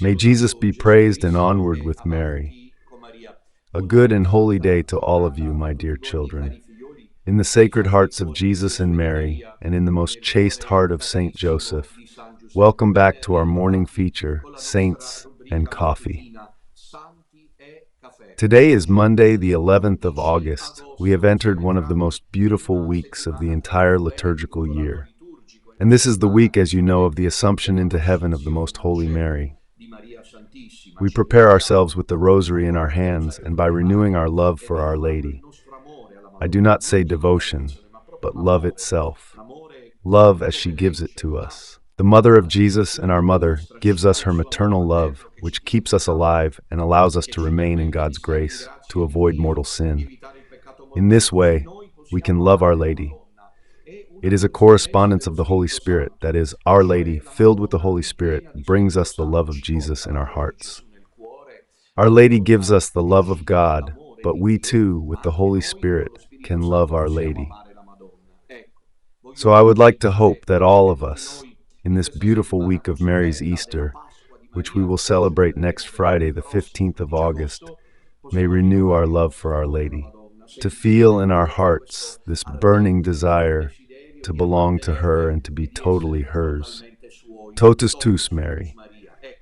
May Jesus be praised and onward with Mary. A good and holy day to all of you, my dear children. In the sacred hearts of Jesus and Mary, and in the most chaste heart of Saint Joseph, welcome back to our morning feature, Saints and Coffee. Today is Monday, the 11th of August. We have entered one of the most beautiful weeks of the entire liturgical year. And this is the week, as you know, of the Assumption into heaven of the Most Holy Mary. We prepare ourselves with the rosary in our hands and by renewing our love for Our Lady. I do not say devotion, but love itself. Love as she gives it to us. The mother of Jesus and our mother gives us her maternal love, which keeps us alive and allows us to remain in God's grace, to avoid mortal sin. In this way, we can love Our Lady. It is a correspondence of the Holy Spirit, that is, Our Lady, filled with the Holy Spirit, brings us the love of Jesus in our hearts. Our Lady gives us the love of God, but we too, with the Holy Spirit, can love Our Lady. So I would like to hope that all of us, in this beautiful week of Mary's Easter, which we will celebrate next Friday, the 15th of August, may renew our love for Our Lady, to feel in our hearts this burning desire to belong to her and to be totally hers. Totus tuus, Mary.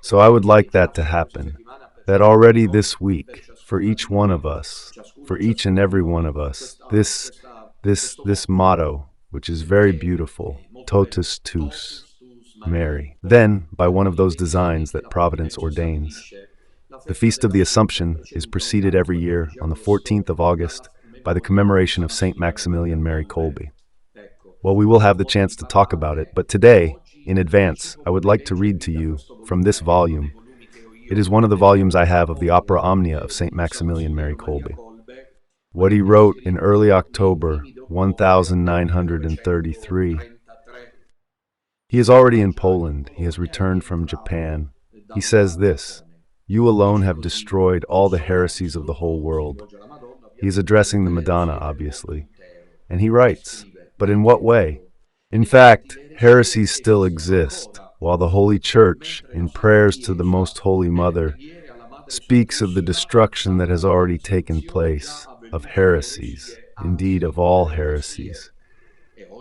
So I would like that to happen, that already this week, for each one of us, for each and every one of us, this motto, which is very beautiful, Totus tuus, Mary. Then, by one of those designs that Providence ordains, the Feast of the Assumption is preceded every year on the 14th of August by the commemoration of Saint Maximilian Mary Kolbe. Well, we will have the chance to talk about it, but today, in advance, I would like to read to you from this volume. It is one of the volumes I have of the Opera Omnia of Saint Maximilian Mary Kolbe. What he wrote in early October 1933. He is already in Poland. He has returned from Japan. He says this: "You alone have destroyed all the heresies of the whole world." He is addressing the Madonna, obviously. And he writes, but in what way? In fact, heresies still exist, while the Holy Church, in prayers to the Most Holy Mother, speaks of the destruction that has already taken place, of heresies, indeed of all heresies.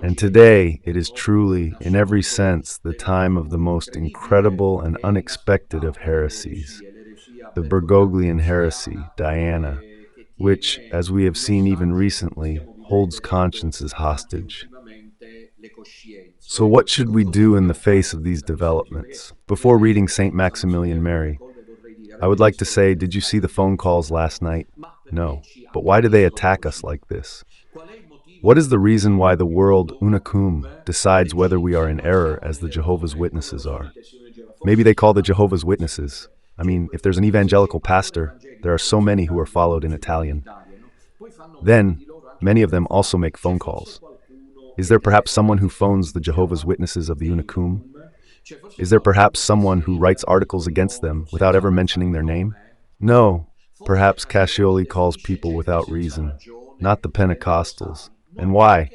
And today it is truly, in every sense, the time of the most incredible and unexpected of heresies, the Bergoglian heresy, Diana, which, as we have seen even recently, holds consciences hostage. So what should we do in the face of these developments? Before reading Saint Maximilian Mary, I would like to say, did you see the phone calls last night? No. But why do they attack us like this? What is the reason why the world, unicum, decides whether we are in error as the Jehovah's Witnesses are? Maybe they call the Jehovah's Witnesses. I mean, if there's an evangelical pastor, there are so many who are followed in Italian. Then, many of them also make phone calls. Is there perhaps someone who phones the Jehovah's Witnesses of the unicum? Is there perhaps someone who writes articles against them without ever mentioning their name? No, perhaps Cascioli calls people without reason, not the Pentecostals. And why?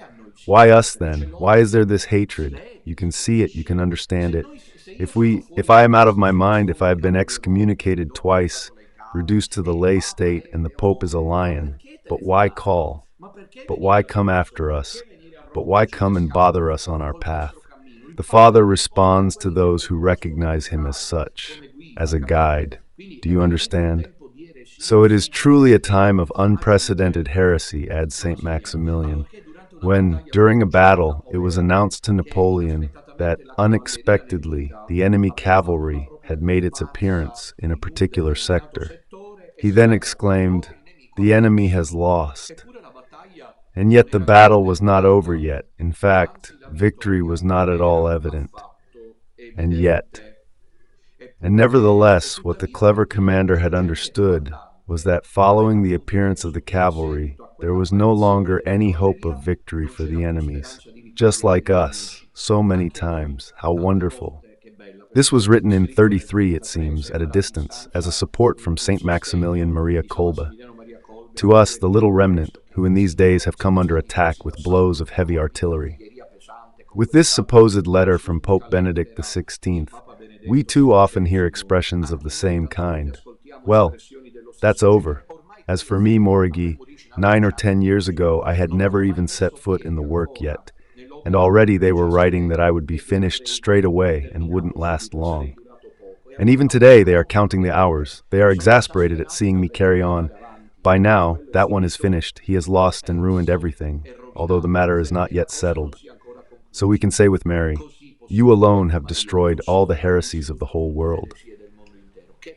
Why us then? Why is there this hatred? You can see it, you can understand it. If I am out of my mind, if I have been excommunicated twice, reduced to the lay state, and the Pope is a lion, but why call? But why come after us? But why come and bother us on our path? The Father responds to those who recognize him as such, as a guide. Do you understand? So it is truly a time of unprecedented heresy, adds Saint Maximilian, when, during a battle, it was announced to Napoleon that, unexpectedly, the enemy cavalry had made its appearance in a particular sector. He then exclaimed, "The enemy has lost." And yet the battle was not over yet. In fact, victory was not at all evident. And nevertheless, what the clever commander had understood was that following the appearance of the cavalry, there was no longer any hope of victory for the enemies. Just like us, so many times. How wonderful. This was written in 33, it seems, at a distance, as a support from Saint Maximilian Maria Kolbe. To us, the little remnant, who in these days have come under attack with blows of heavy artillery. With this supposed letter from Pope Benedict XVI, We too often hear expressions of the same kind. Well, that's over. As for me, Morigi, 9 or 10 years ago, I had never even set foot in the work yet, and already they were writing that I would be finished straight away and wouldn't last long. And even today, they are counting the hours. They are exasperated at seeing me carry on. By now, that one is finished. He has lost and ruined everything, although the matter is not yet settled. So we can say with Mary, "You alone have destroyed all the heresies of the whole world."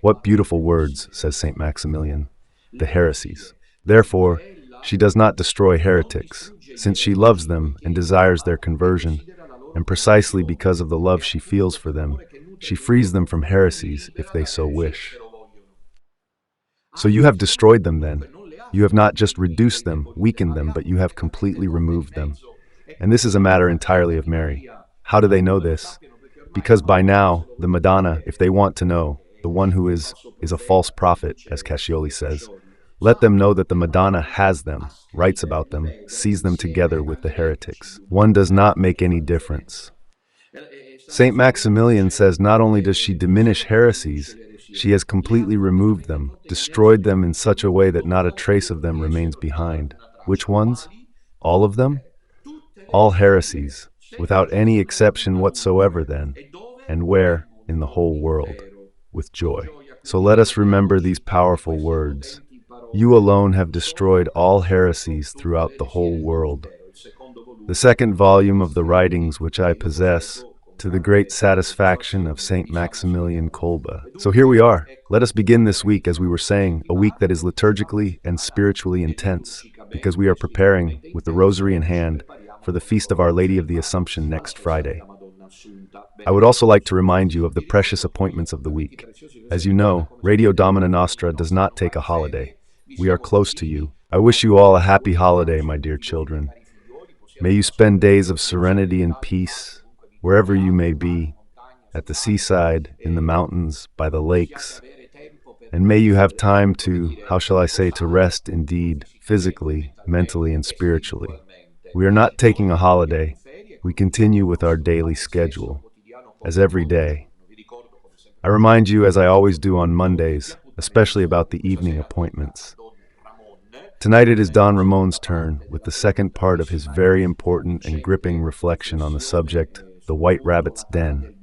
What beautiful words, says Saint Maximilian, the heresies. Therefore, she does not destroy heretics, since she loves them and desires their conversion, and precisely because of the love she feels for them, she frees them from heresies if they so wish. So you have destroyed them then. You have not just reduced them, weakened them, but you have completely removed them. And this is a matter entirely of Mary. How do they know this? Because by now, the Madonna, if they want to know, the one who is a false prophet, as Cascioli says, let them know that the Madonna has them, writes about them, sees them together with the heretics. One does not make any difference. Saint Maximilian says not only does she diminish heresies, she has completely removed them, destroyed them in such a way that not a trace of them remains behind. Which ones? All of them? All heresies, without any exception whatsoever then. And where? In the whole world. With joy. So let us remember these powerful words. You alone have destroyed all heresies throughout the whole world. The second volume of the writings which I possess, to the great satisfaction of Saint Maximilian Kolbe. So here we are. Let us begin this week, as we were saying, a week that is liturgically and spiritually intense, because we are preparing, with the rosary in hand, for the feast of Our Lady of the Assumption next Friday. I would also like to remind you of the precious appointments of the week. As you know, Radio Domina Nostra does not take a holiday. We are close to you. I wish you all a happy holiday, my dear children. May you spend days of serenity and peace, wherever you may be, at the seaside, in the mountains, by the lakes. And may you have time to, to rest indeed, physically, mentally, and spiritually. We are not taking a holiday. We continue with our daily schedule, as every day. I remind you, as I always do on Mondays, especially about the evening appointments. Tonight it is Don Ramon's turn, with the second part of his very important and gripping reflection on the subject, The White Rabbit's Den.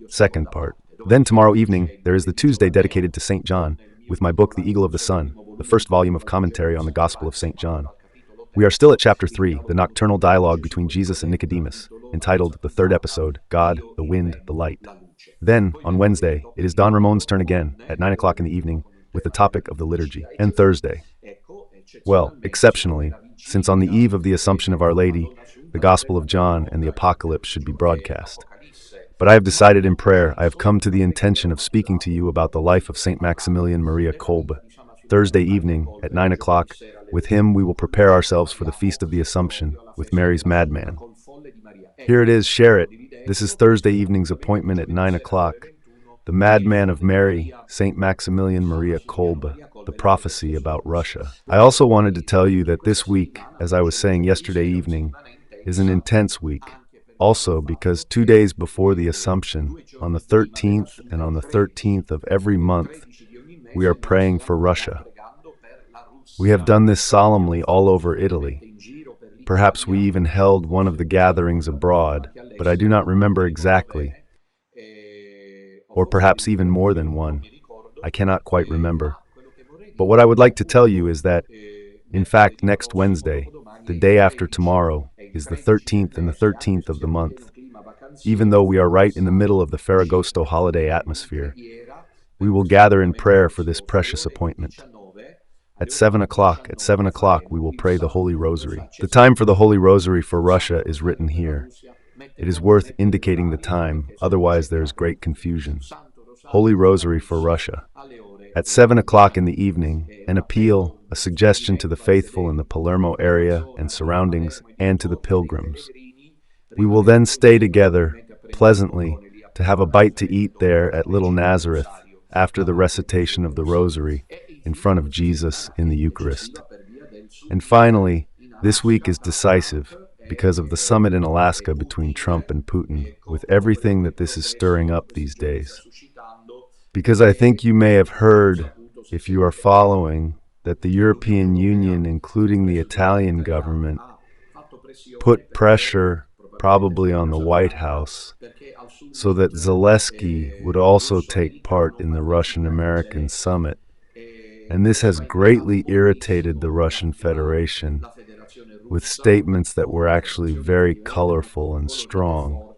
Second part. Then tomorrow evening, there is the Tuesday dedicated to St. John, with my book, The Eagle of the Sun, the first volume of commentary on the Gospel of St. John. We are still at chapter 3, the nocturnal dialogue between Jesus and Nicodemus, entitled the third episode, God, the Wind, the Light. Then, on Wednesday, it is Don Ramon's turn again, at 9 o'clock in the evening, with the topic of the liturgy. And Thursday. Well, exceptionally, since on the eve of the Assumption of Our Lady, the Gospel of John and the Apocalypse should be broadcast. But I have decided in prayer, I have come to the intention of speaking to you about the life of Saint Maximilian Maria Kolbe. Thursday evening, at 9 o'clock, with him we will prepare ourselves for the Feast of the Assumption, with Mary's Madman. Here it is, share it. This is Thursday evening's appointment at 9 o'clock. The Madman of Mary, Saint Maximilian Maria Kolbe, the prophecy about Russia. I also wanted to tell you that this week, as I was saying yesterday evening, is an intense week. Also because 2 days before the Assumption, on the 13th and on the 13th of every month, we are praying for Russia. We have done this solemnly all over Italy. Perhaps we even held one of the gatherings abroad, but I do not remember exactly. Or perhaps even more than one. I cannot quite remember. But what I would like to tell you is that, in fact, next Wednesday, the day after tomorrow, is the 13th and the 13th of the month. Even though we are right in the middle of the Ferragosto holiday atmosphere, we will gather in prayer for this precious appointment. At 7 o'clock, we will pray the Holy Rosary. The time for the Holy Rosary for Russia is written here. It is worth indicating the time, otherwise there is great confusion. Holy Rosary for Russia. At 7 o'clock in the evening, an appeal, a suggestion to the faithful in the Palermo area and surroundings, and to the pilgrims. We will then stay together, pleasantly, to have a bite to eat there at Little Nazareth, after the recitation of the Rosary, in front of Jesus in the Eucharist. And finally, this week is decisive, because of the summit in Alaska between Trump and Putin, with everything that this is stirring up these days. Because I think you may have heard, if you are following, that the European Union, including the Italian government, put pressure, probably on the White House, so that Zelensky would also take part in the Russian-American summit. And this has greatly irritated the Russian Federation, with statements that were actually very colorful and strong.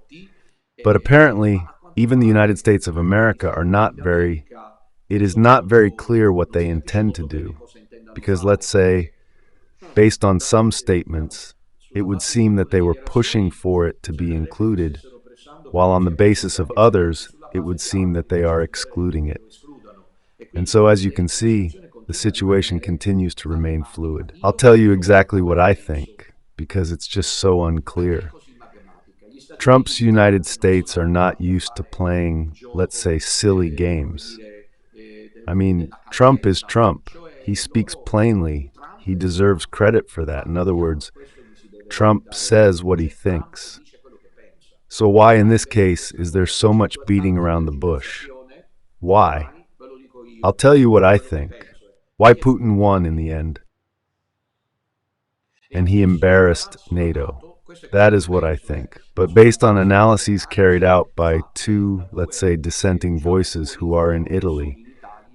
But apparently, even the United States of America it is not very clear what they intend to do. Because let's say, based on some statements, it would seem that they were pushing for it to be included, while on the basis of others, it would seem that they are excluding it. And so, as you can see, the situation continues to remain fluid. I'll tell you exactly what I think, because it's just so unclear. Trump's United States are not used to playing, let's say, silly games. I mean, Trump is Trump. He speaks plainly. He deserves credit for that. In other words, Trump says what he thinks. So why, in this case, is there so much beating around the bush? Why? I'll tell you what I think. Why Putin won in the end. And he embarrassed NATO. That is what I think. But based on analyses carried out by two, let's say, dissenting voices who are in Italy,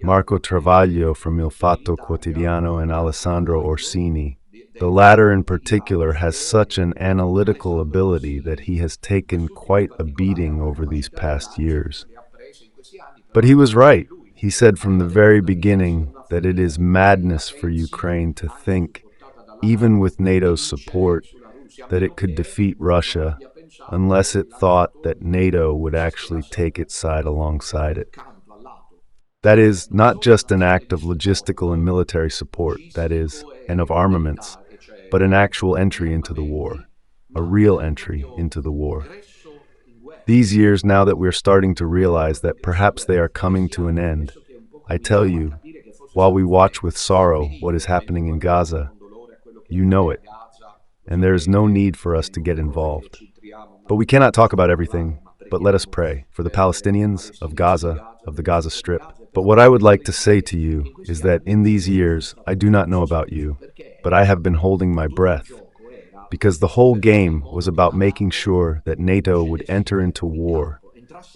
Marco Travaglio from Il Fatto Quotidiano and Alessandro Orsini, the latter in particular has such an analytical ability that he has taken quite a beating over these past years. But he was right. He said from the very beginning that it is madness for Ukraine to think, even with NATO's support, that it could defeat Russia unless it thought that NATO would actually take its side alongside it. That is, not just an act of logistical and military support, that is, and of armaments, but an actual entry into the war, a real entry into the war. These years, now that we're starting to realize that perhaps they are coming to an end, I tell you, while we watch with sorrow what is happening in Gaza, you know it, and there is no need for us to get involved. But we cannot talk about everything, but let us pray for the Palestinians of Gaza, of the Gaza Strip. But what I would like to say to you is that in these years, I do not know about you, but I have been holding my breath, because the whole game was about making sure that NATO would enter into war,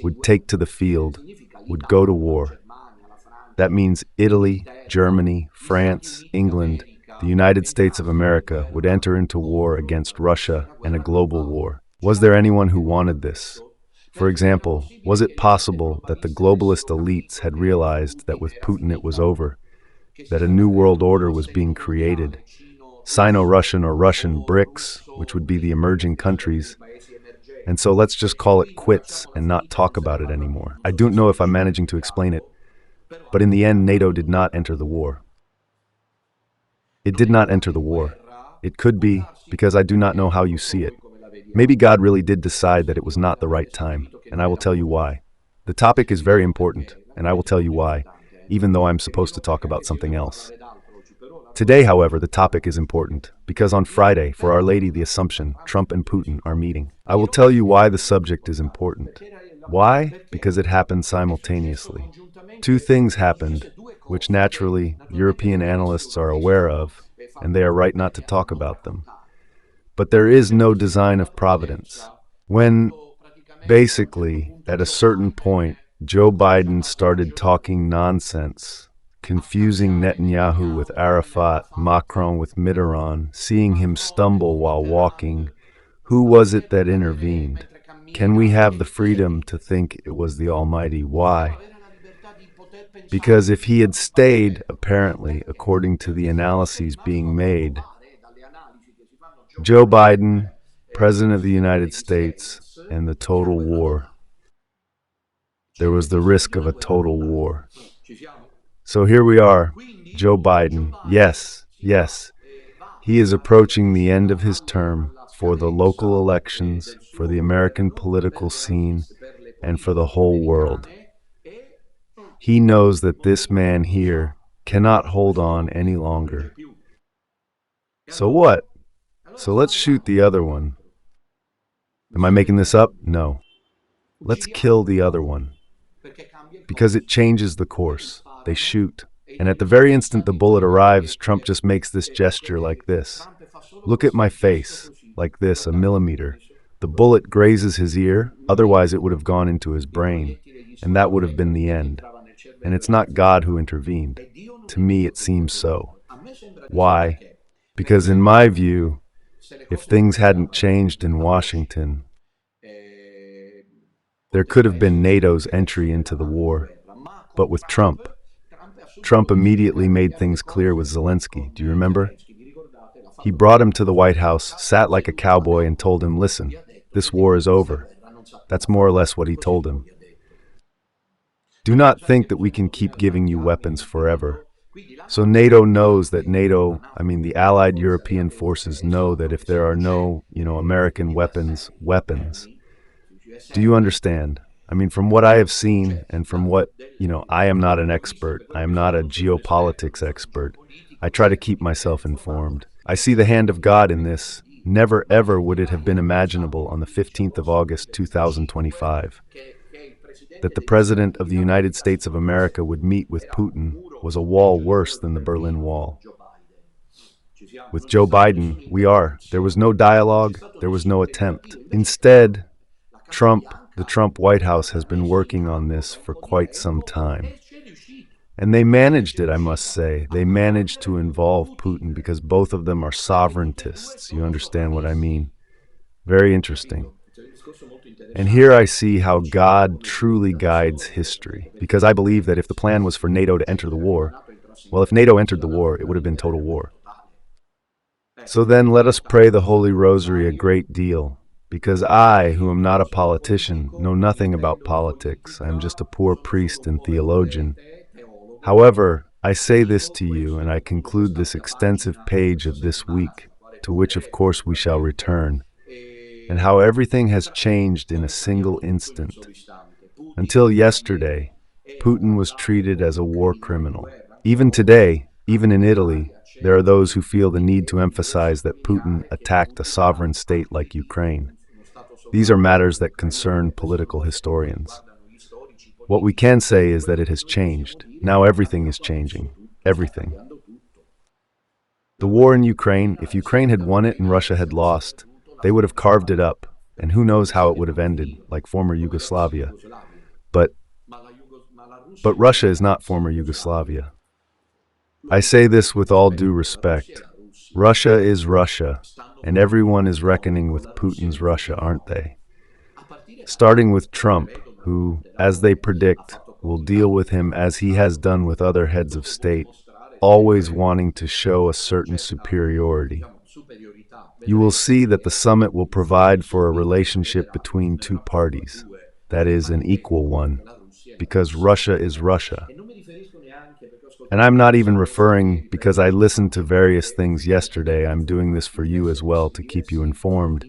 would take to the field, would go to war. That means Italy, Germany, France, England, the United States of America would enter into war against Russia and a global war. Was there anyone who wanted this? For example, was it possible that the globalist elites had realized that with Putin it was over, that a new world order was being created, Sino-Russian or Russian BRICS, which would be the emerging countries, and so let's just call it quits and not talk about it anymore. I don't know if I'm managing to explain it, but in the end, NATO did not enter the war. It did not enter the war. It could be, because I do not know how you see it. Maybe God really did decide that it was not the right time, and I will tell you why. The topic is very important, and I will tell you why, even though I'm supposed to talk about something else. Today, however, the topic is important, because on Friday, for Our Lady the Assumption, Trump and Putin are meeting. I will tell you why the subject is important. Why? Because it happened simultaneously. Two things happened, which naturally European analysts are aware of, and they are right not to talk about them. But there is no design of providence. When, basically, at a certain point, Joe Biden started talking nonsense, confusing Netanyahu with Arafat, Macron with Mitterrand, seeing him stumble while walking, who was it that intervened? Can we have the freedom to think it was the Almighty? Why? Because if he had stayed, apparently, according to the analyses being made, Joe Biden, President of the United States, and the total war. There was the risk of a total war. So here we are, Joe Biden. Yes, he is approaching the end of his term for the local elections, for the American political scene, and for the whole world. He knows that this man here cannot hold on any longer. So what? So let's shoot the other one. Am I making this up? No. Let's kill the other one. Because it changes the course. They shoot. And at the very instant the bullet arrives, Trump just makes this gesture like this. Look at my face, like this, a millimeter. The bullet grazes his ear, otherwise it would have gone into his brain, and that would have been the end. And it's not God who intervened. To me, it seems so. Why? Because in my view, if things hadn't changed in Washington, there could have been NATO's entry into the war. But with Trump immediately made things clear with Zelensky. Do you remember? He brought him to the White House, sat like a cowboy, and told him, listen, this war is over. That's more or less what he told him. Do not think that we can keep giving you weapons forever. So NATO knows that the Allied European forces know that if there are no, American weapons. Do you understand? From what I have seen and from what, I am not an expert. I am not a geopolitics expert. I try to keep myself informed. I see the hand of God in this. Never ever would it have been imaginable on the 15th of August, 2025, that the President of the United States of America would meet with Putin was a wall worse than the Berlin Wall. With Joe Biden, there was no dialogue, there was no attempt. Instead, the Trump White House has been working on this for quite some time. And they managed it, I must say. They managed to involve Putin because both of them are sovereigntists. You understand what I mean? Very interesting. And here I see how God truly guides history, because I believe that if the plan was for NATO to enter the war, if NATO entered the war, it would have been total war. So then let us pray the Holy Rosary a great deal, because I, who am not a politician, know nothing about politics. I am just a poor priest and theologian. However, I say this to you, and I conclude this extensive page of this week, to which of course we shall return, and how everything has changed in a single instant. Until yesterday, Putin was treated as a war criminal. Even today, even in Italy, there are those who feel the need to emphasize that Putin attacked a sovereign state like Ukraine. These are matters that concern political historians. What we can say is that it has changed. Now everything is changing. Everything. The war in Ukraine, if Ukraine had won it and Russia had lost, they would have carved it up, and who knows how it would have ended, like former Yugoslavia. But Russia is not former Yugoslavia. I say this with all due respect. Russia is Russia, and everyone is reckoning with Putin's Russia, aren't they? Starting with Trump, who, as they predict, will deal with him as he has done with other heads of state, always wanting to show a certain superiority. You will see that the summit will provide for a relationship between two parties, that is, an equal one, because Russia is Russia. And I'm not even referring because I listened to various things yesterday. I'm doing this for you as well to keep you informed.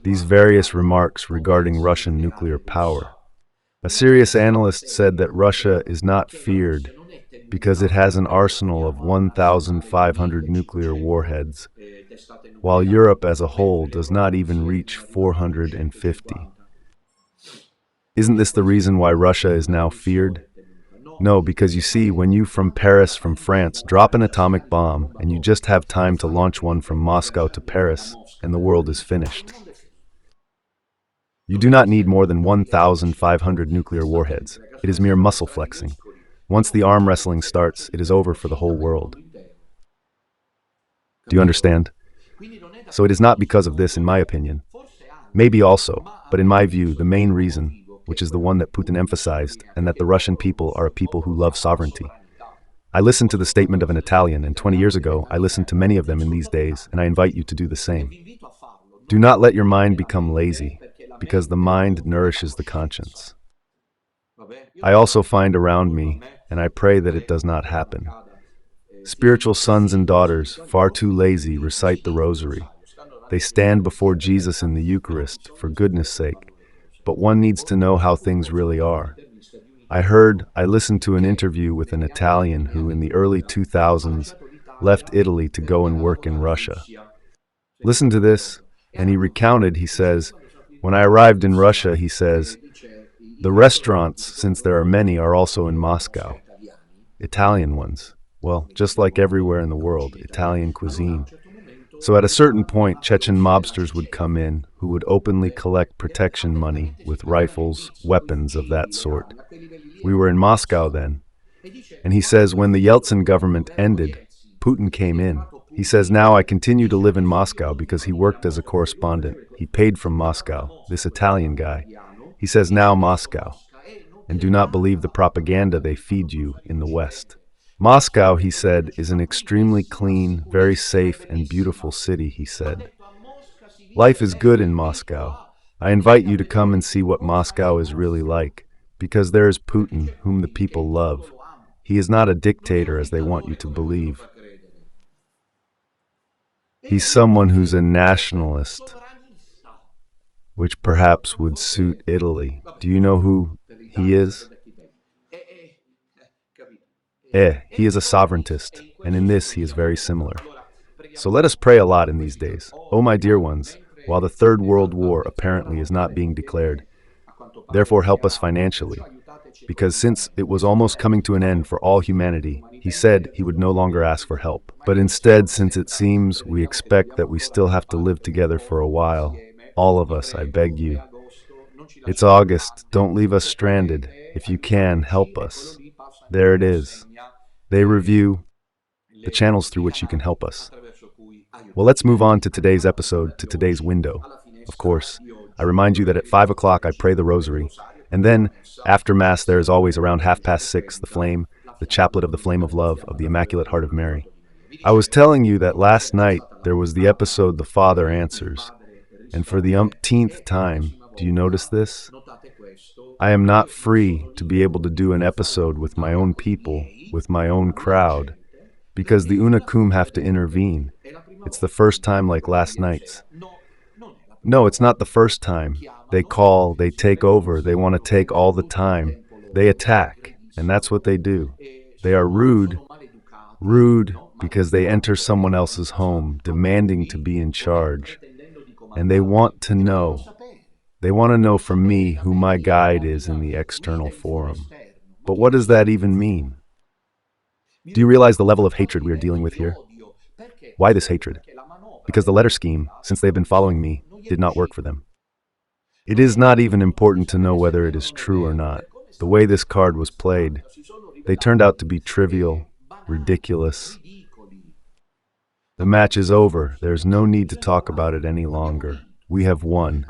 These various remarks regarding Russian nuclear power. A serious analyst said that Russia is not feared because it has an arsenal of 1,500 nuclear warheads, while Europe as a whole does not even reach 450. Isn't this the reason why Russia is now feared? No, because you see, when you from France, drop an atomic bomb, and you just have time to launch one from Moscow to Paris, and the world is finished. You do not need more than 1,500 nuclear warheads. It is mere muscle flexing. Once the arm wrestling starts, it is over for the whole world. Do you understand? So it is not because of this, in my opinion. Maybe also, but in my view, the main reason, which is the one that Putin emphasized, and that the Russian people are a people who love sovereignty. I listened to the statement of an Italian, and 20 years ago, I listened to many of them in these days, and I invite you to do the same. Do not let your mind become lazy, because the mind nourishes the conscience. I also find around me, and I pray that it does not happen, spiritual sons and daughters, far too lazy, recite the rosary. They stand before Jesus in the Eucharist, for goodness sake, but one needs to know how things really are. I listened to an interview with an Italian who in the early 2000s left Italy to go and work in Russia. Listen to this. And he recounted, he says, when I arrived in Russia, he says, the restaurants, since there are many, are also in Moscow. Italian ones. Well, just like everywhere in the world, Italian cuisine. So at a certain point, Chechen mobsters would come in who would openly collect protection money with rifles, weapons of that sort. We were in Moscow then. And he says when the Yeltsin government ended, Putin came in. He says now I continue to live in Moscow because he worked as a correspondent. He paid from Moscow, this Italian guy. He says now Moscow. And do not believe the propaganda they feed you in the West. Moscow, he said, is an extremely clean, very safe and beautiful city, he said. Life is good in Moscow. I invite you to come and see what Moscow is really like, because there is Putin, whom the people love. He is not a dictator as they want you to believe. He's someone who's a nationalist, which perhaps would suit Italy. Do you know who he is? He is a sovereigntist, and in this he is very similar. So let us pray a lot in these days. Oh, my dear ones, while the Third World War apparently is not being declared, therefore help us financially, because since it was almost coming to an end for all humanity, he said he would no longer ask for help. But instead, since it seems we expect that we still have to live together for a while, all of us, I beg you. It's August, don't leave us stranded. If you can, help us. There it is. They review the channels through which you can help us. Well, let's move on to today's episode, to today's window. Of course, I remind you that at 5 o'clock I pray the rosary, and then after Mass there is always around 6:30 the flame, the chaplet of the flame of love of the Immaculate Heart of Mary. I was telling you that last night there was the episode The Father Answers, and for the umpteenth time, do you notice this? I am not free to be able to do an episode with my own people, with my own crowd, because the Unicum have to intervene. It's the first time like last night's. No, it's not the first time. They call, they take over, they want to take all the time. They attack, and that's what they do. They are rude because they enter someone else's home, demanding to be in charge. And they want to know. They want to know from me who my guide is in the external forum. But what does that even mean? Do you realize the level of hatred we are dealing with here? Why this hatred? Because the letter scheme, since they've been following me, did not work for them. It is not even important to know whether it is true or not. The way this card was played, they turned out to be trivial, ridiculous. The match is over. There's no need to talk about it any longer. We have won.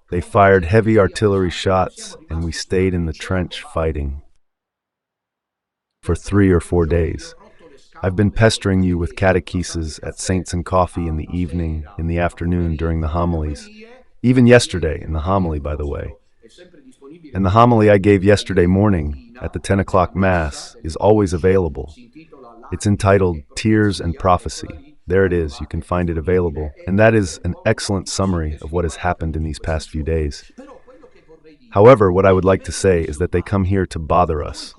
They fired heavy artillery shots, and we stayed in the trench fighting for 3 or 4 days. I've been pestering you with catechesis at Saints and Coffee in the evening, in the afternoon during the homilies. Even yesterday, in the homily, by the way. And the homily I gave yesterday morning at the 10 o'clock Mass is always available. It's entitled Tears and Prophecy. There it is, you can find it available. And that is an excellent summary of what has happened in these past few days. However, what I would like to say is that they come here to bother us.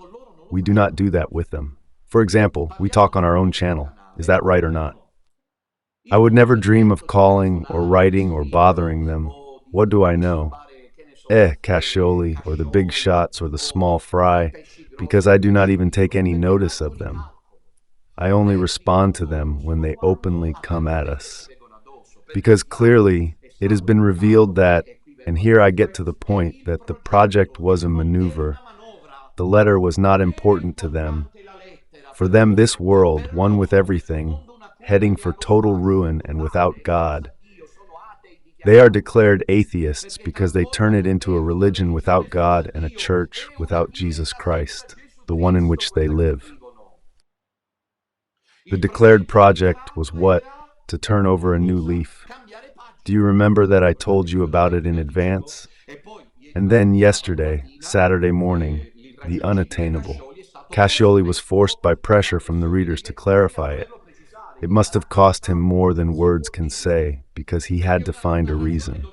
We do not do that with them. For example, we talk on our own channel. Is that right or not? I would never dream of calling or writing or bothering them. What do I know? Cascioli, or the big shots, or the small fry, because I do not even take any notice of them. I only respond to them when they openly come at us. Because clearly, it has been revealed that, and here I get to the point, that the project was a maneuver. The letter was not important to them. For them, this world, one with everything, heading for total ruin and without God. They are declared atheists because they turn it into a religion without God and a church without Jesus Christ, the one in which they live. The declared project was what? To turn over a new leaf. Do you remember that I told you about it in advance? And then yesterday, Saturday morning, the unattainable. Cascioli was forced by pressure from the readers to clarify it. It must have cost him more than words can say, because he had to find a reason.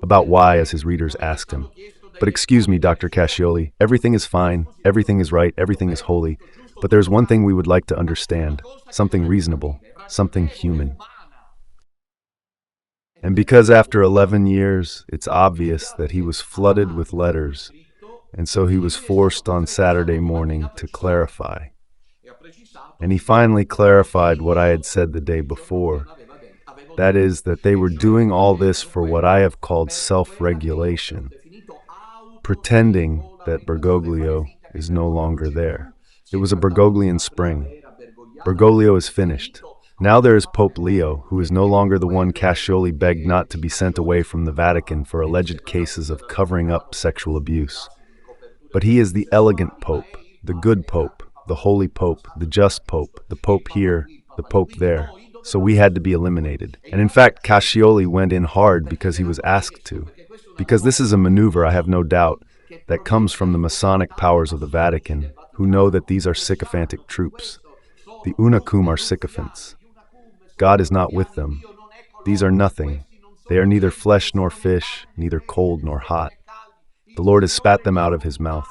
About why, as his readers asked him. But excuse me, Dr. Cascioli, everything is fine, everything is right, everything is holy, but there's one thing we would like to understand, something reasonable, something human. And because after 11 years, it's obvious that he was flooded with letters, and so he was forced on Saturday morning to clarify. And he finally clarified what I had said the day before. That is, that they were doing all this for what I have called self-regulation, pretending that Bergoglio is no longer there. It was a Bergoglian spring. Bergoglio is finished. Now there is Pope Leo, who is no longer the one Cascioli begged not to be sent away from the Vatican for alleged cases of covering up sexual abuse. But he is the elegant Pope, the good Pope, the holy Pope, the just Pope, the Pope here, the Pope there. So we had to be eliminated. And in fact, Cascioli went in hard because he was asked to. Because this is a maneuver, I have no doubt, that comes from the Masonic powers of the Vatican, who know that these are sycophantic troops. The Unacum are sycophants. God is not with them. These are nothing. They are neither flesh nor fish, neither cold nor hot. The Lord has spat them out of his mouth.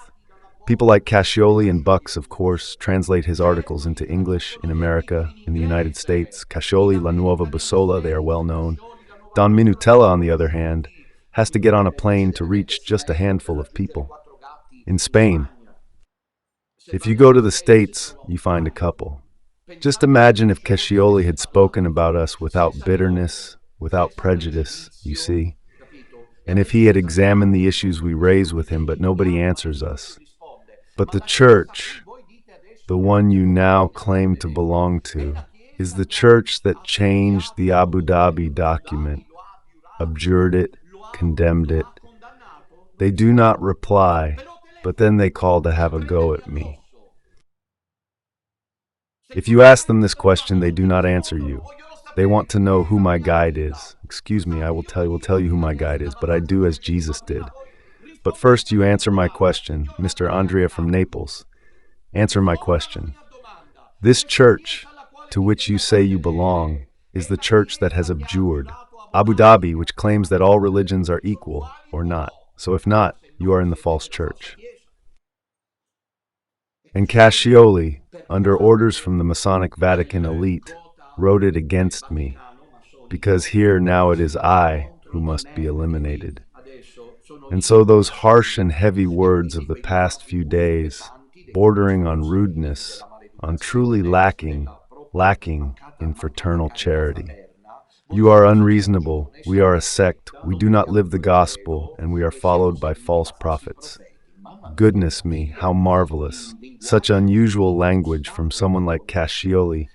People like Cascioli and Bucks, of course, translate his articles into English in America, in the United States. Cascioli, La Nuova Bussola, they are well known. Don Minutella, on the other hand, has to get on a plane to reach just a handful of people. In Spain, if you go to the States, you find a couple. Just imagine if Cascioli had spoken about us without bitterness, without prejudice, you see. And if he had examined the issues we raise with him, but nobody answers us. But the church, the one you now claim to belong to, is the church that changed the Abu Dhabi document, abjured it, condemned it. They do not reply, but then they call to have a go at me. If you ask them this question, they do not answer you. They want to know who my guide is. Excuse me, I will tell you who my guide is, but I do as Jesus did. But first you answer my question, Mr. Andrea from Naples. Answer my question. This church, to which you say you belong, is the church that has abjured Abu Dhabi, which claims that all religions are equal, or not. So if not, you are in the false church. And Cascioli, under orders from the Masonic Vatican elite, wrote it against me, because here now it is I who must be eliminated. And so those harsh and heavy words of the past few days, bordering on rudeness, on truly lacking in fraternal charity. You are unreasonable, we are a sect, we do not live the gospel, and we are followed by false prophets. Goodness me, how marvelous. Such unusual language from someone like Cascioli,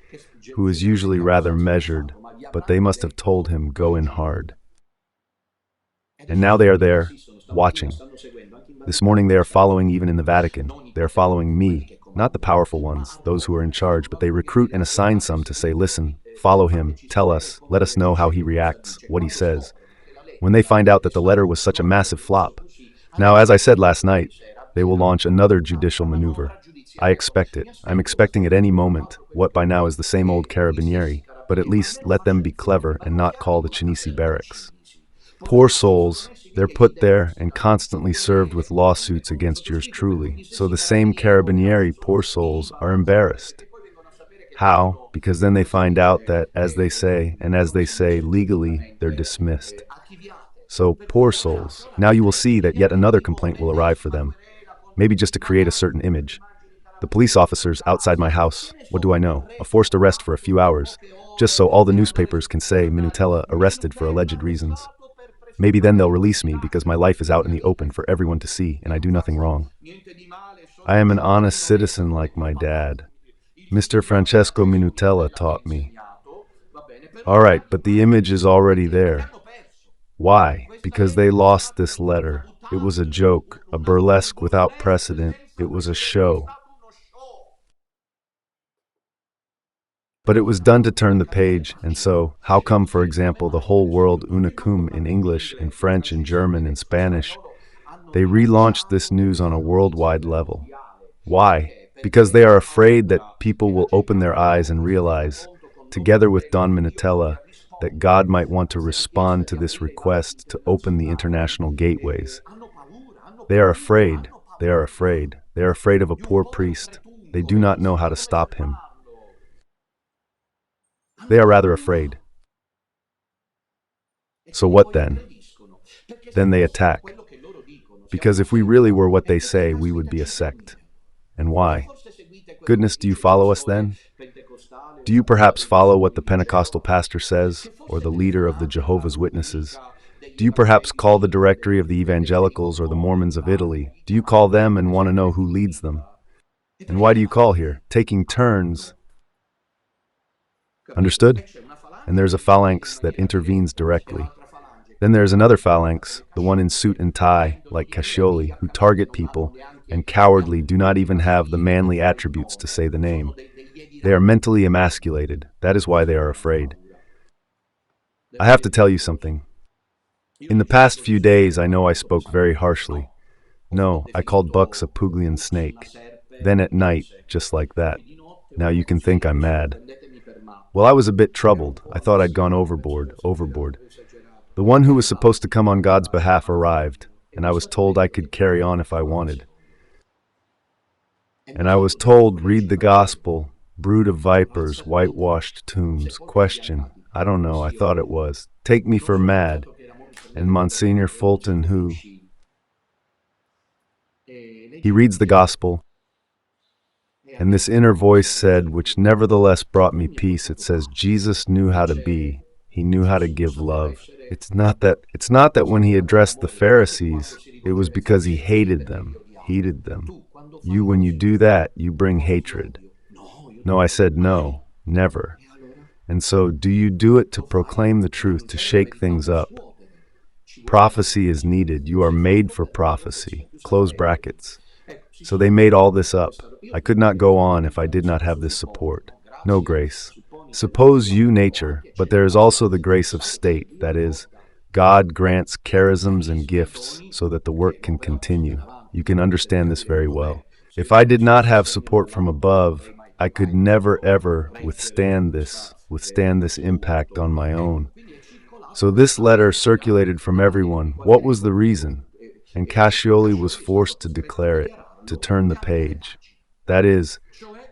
who is usually rather measured, but they must have told him, go in hard. And now they are there, watching. This morning they are following even in the Vatican. They are following me, not the powerful ones, those who are in charge, but they recruit and assign some to say, listen, follow him, tell us, let us know how he reacts, what he says. When they find out that the letter was such a massive flop. Now, as I said last night, they will launch another judicial maneuver. I expect it. I'm expecting at any moment what by now is the same old Carabinieri, but at least let them be clever and not call the Chinese barracks. Poor souls, they're put there and constantly served with lawsuits against yours truly. So the same Carabinieri, poor souls, are embarrassed. How? Because then they find out that, as they say, legally, they're dismissed. So, poor souls, now you will see that yet another complaint will arrive for them. Maybe just to create a certain image. The police officers outside my house, what do I know? A forced arrest for a few hours, just so all the newspapers can say Minutella arrested for alleged reasons. Maybe then they'll release me because my life is out in the open for everyone to see and I do nothing wrong. I am an honest citizen like my dad. Mr. Francesco Minutella taught me. All right, but the image is already there. Why? Because they lost this letter. It was a joke, a burlesque without precedent. It was a show. But it was done to turn the page, and so, how come, for example, the whole world Unacum in English, in French, in German, in Spanish, they relaunched this news on a worldwide level? Why? Because they are afraid that people will open their eyes and realize, together with Don Minutella, that God might want to respond to this request to open the international gateways. They are afraid. They are afraid. They are afraid of a poor priest. They do not know how to stop him. They are rather afraid. So what then? Then they attack. Because if we really were what they say, we would be a sect. And why? Goodness, do you follow us then? Do you perhaps follow what the Pentecostal pastor says, or the leader of the Jehovah's Witnesses? Do you perhaps call the directory of the evangelicals or the Mormons of Italy? Do you call them and want to know who leads them? And why do you call here? Taking turns. Understood? And there's a phalanx that intervenes directly. Then there's another phalanx, the one in suit and tie, like Cascioli, who target people and cowardly do not even have the manly attributes to say the name. They are mentally emasculated. That is why they are afraid. I have to tell you something. In the past few days, I know I spoke very harshly. No, I called Bucks a Puglian snake. Then at night, just like that. Now you can think I'm mad. Well, I was a bit troubled. I thought I'd gone overboard. The one who was supposed to come on God's behalf arrived, and I was told I could carry on if I wanted. And I was told, read the gospel, brood of vipers, whitewashed tombs. Question, I don't know, I thought it was. Take me for mad. And Monsignor Fulton, who? He reads the gospel, and this inner voice said, which nevertheless brought me peace, it says, Jesus knew how to be. He knew how to give love. It's not that when he addressed the Pharisees, it was because he hated them. When you do that, you bring hatred. No, I said no, never. And so, do you do it to proclaim the truth, to shake things up? Prophecy is needed. You are made for prophecy. Close brackets. So they made all this up. I could not go on if I did not have this support. No grace. Suppose you nature, but there is also the grace of state, that is, God grants charisms and gifts so that the work can continue. You can understand this very well. If I did not have support from above, I could never ever withstand this impact on my own. So this letter circulated from everyone. What was the reason? And Cascioli was forced to declare it, to turn the page. That is,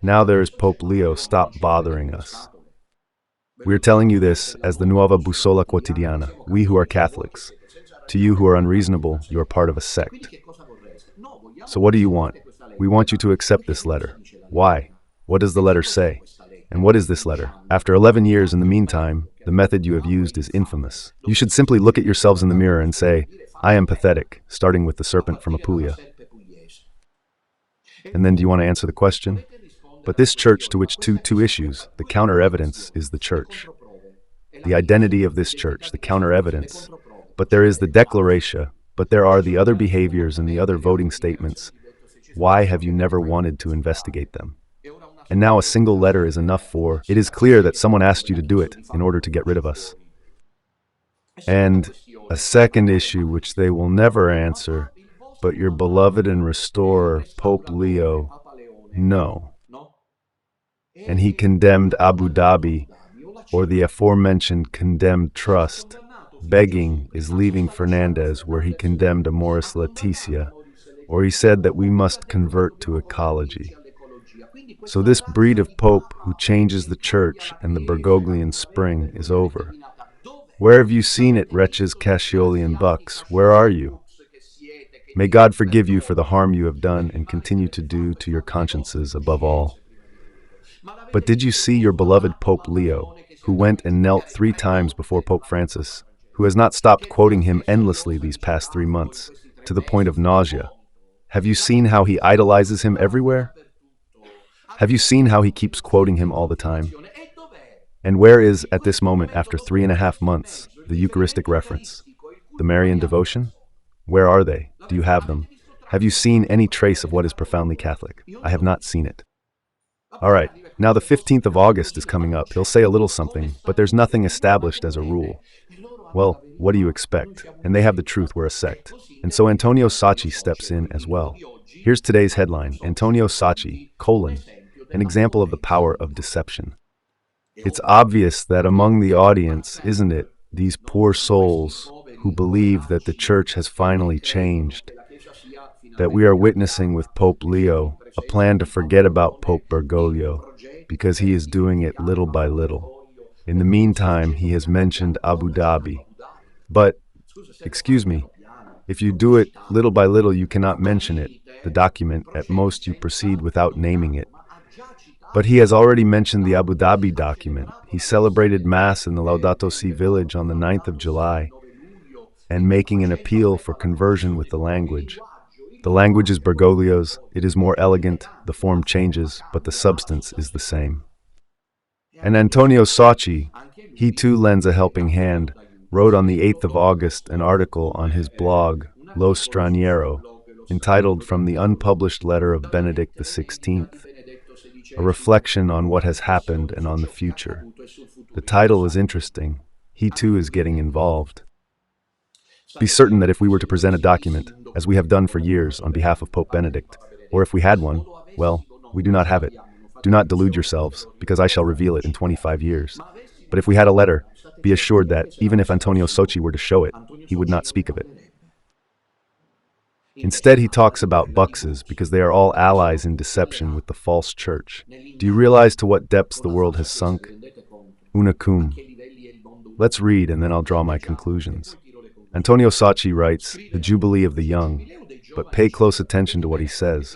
now there is Pope Leo, stop bothering us. We are telling you this as the Nuova Bussola Quotidiana, we who are Catholics. To you who are unreasonable, you are part of a sect. So what do you want? We want you to accept this letter. Why? What does the letter say? And what is this letter? After 11 years in the meantime, the method you have used is infamous. You should simply look at yourselves in the mirror and say, I am pathetic, starting with the serpent from Apulia. And then do you want to answer the question? But this church to which two issues, the counter-evidence is the church. The identity of this church, the counter-evidence. But there is the declaration, but there are the other behaviors and the other voting statements. Why have you never wanted to investigate them? And now a single letter is enough for, it is clear that someone asked you to do it in order to get rid of us. And a second issue which they will never answer, but your beloved and restorer, Pope Leo, no. And he condemned Abu Dhabi, or the aforementioned condemned trust. Begging is leaving Fernandez, where he condemned Amoris Laetitia, or he said that we must convert to ecology. So this breed of pope who changes the church and the Bergoglian spring is over. Where have you seen it, wretches Cascioli and Bucks? Where are you? May God forgive you for the harm you have done and continue to do to your consciences above all. But did you see your beloved Pope Leo, who went and knelt 3 times before Pope Francis, who has not stopped quoting him endlessly these past 3 months, to the point of nausea? Have you seen how he idolizes him everywhere? Have you seen how he keeps quoting him all the time? And where is, at this moment, after 3.5 months, the Eucharistic reference? The Marian devotion? Where are they? Do you have them? Have you seen any trace of what is profoundly Catholic? I have not seen it. All right, now the 15th of August is coming up. He'll say a little something, but there's nothing established as a rule. Well, what do you expect? And they have the truth, we're a sect. And so Antonio Sacchi steps in as well. Here's today's headline, Antonio Sacchi, an example of the power of deception. It's obvious that among the audience, isn't it, these poor souls who believe that the church has finally changed, that we are witnessing with Pope Leo a plan to forget about Pope Bergoglio, because he is doing it little by little. In the meantime, he has mentioned Abu Dhabi. But, excuse me, if you do it little by little, you cannot mention it, the document. At most, you proceed without naming it. But he has already mentioned the Abu Dhabi document. He celebrated Mass in the Laudato Si village on the 9th of July, and making an appeal for conversion with the language. The language is Bergoglio's, it is more elegant, the form changes, but the substance is the same. And Antonio Sacchi, he too lends a helping hand, wrote on the 8th of August an article on his blog, Lo Straniero, entitled From the Unpublished Letter of Benedict XVI, a reflection on what has happened and on the future. The title is interesting. He too is getting involved. Be certain that if we were to present a document, as we have done for years on behalf of Pope Benedict, or if we had one, well, we do not have it. Do not delude yourselves, because I shall reveal it in 25 years. But if we had a letter, be assured that, even if Antonio Sacchi were to show it, he would not speak of it. Instead, he talks about buxes because they are all allies in deception with the false church. Do you realize to what depths the world has sunk? Una cum. Let's read and then I'll draw my conclusions. Antonio Sacchi writes, the Jubilee of the Young, but pay close attention to what he says.